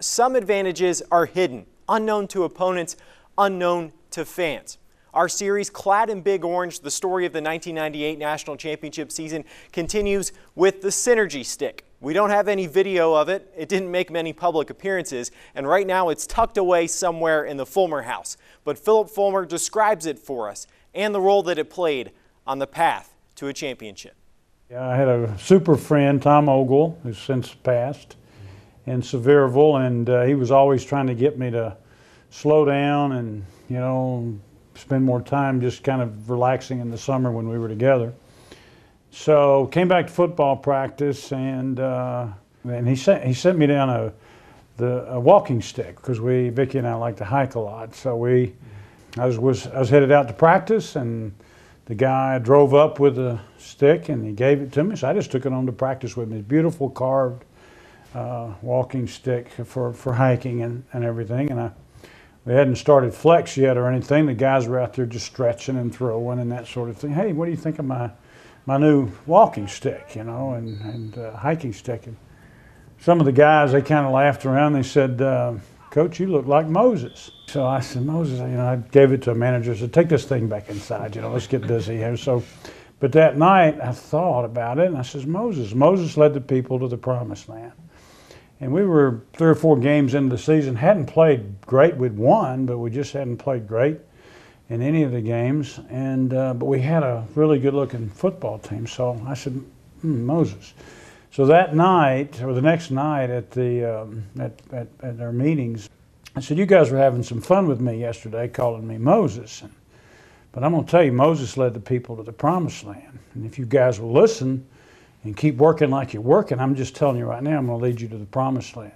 some advantages are hidden, unknown to opponents, unknown to fans. Our series, Clad in Big Orange, the story of the 1998 National Championship season, continues with the Synergy Stick. We don't have any video of it. It didn't make many public appearances, and right now it's tucked away somewhere in the Fulmer house. But Phillip Fulmer describes it for us and the role that it played on the path to a championship. Yeah, I had a super friend, Tom Ogle, who's since passed, in Sevierville, and he was always trying to get me to slow down and, you know, spend more time just kind of relaxing in the summer when we were together. So came back to football practice, and he sent me down a walking stick because Vicki and I like to hike a lot. So I was headed out to practice, and the guy drove up with a stick and he gave it to me. So I just took it on to practice with me. Beautiful carved walking stick for hiking and everything. And we hadn't started flex yet or anything. The guys were out there just stretching and throwing and that sort of thing. Hey, what do you think of my new walking stick, you know, and hiking stick? And some of the guys, they kind of laughed around. They said, Coach, you look like Moses. So I said, Moses, you know, I gave it to a manager. I said, take this thing back inside, you know, let's get busy here. So, but that night I thought about it, and I said, Moses led the people to the promised land. And we were 3 or 4 games into the season, hadn't played great. We'd won, but we just hadn't played great in any of the games. And but we had a really good-looking football team. So I said, Moses. So that night, or the next night at at our meetings, I said, you guys were having some fun with me yesterday, calling me Moses. But I'm going to tell you, Moses led the people to the promised land. And if you guys will listen and keep working like you're working, I'm just telling you right now, I'm going to lead you to the promised land.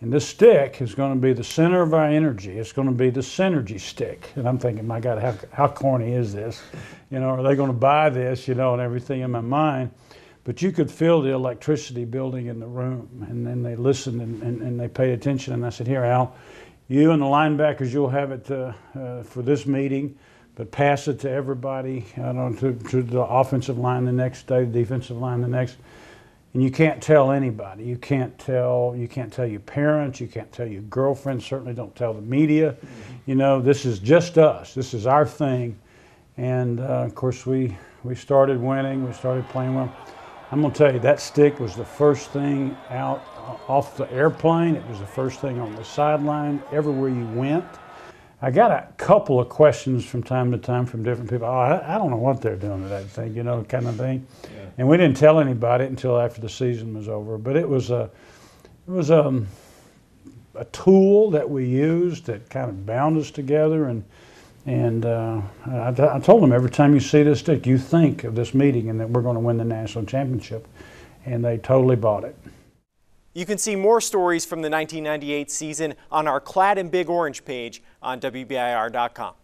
And this stick is going to be the center of our energy. It's going to be the Synergy Stick. And I'm thinking, my God, how corny is this? You know, are they going to buy this, you know, and everything in my mind. But you could feel the electricity building in the room. And then they listened and they paid attention. And I said, here, Al, you and the linebackers, you'll have it for this meeting, but pass it to everybody, to the offensive line the next day, the defensive line the next. And you can't tell anybody. You can't tell your parents. You can't tell your girlfriend. Certainly don't tell the media. You know, this is just us. This is our thing. And of course, we started winning. We started playing well. I'm going to tell you, that stick was the first thing out off the airplane. It was the first thing on the sideline, everywhere you went. I got a couple of questions from time to time from different people. Oh, I don't know what they're doing with that thing, you know, kind of thing. Yeah. And we didn't tell anybody until after the season was over. But it was a tool that we used that kind of bound us together. And I told them, every time you see this stick, you think of this meeting and that we're going to win the national championship. And they totally bought it. You can see more stories from the 1998 season on our Clad in Big Orange page on WBIR.com.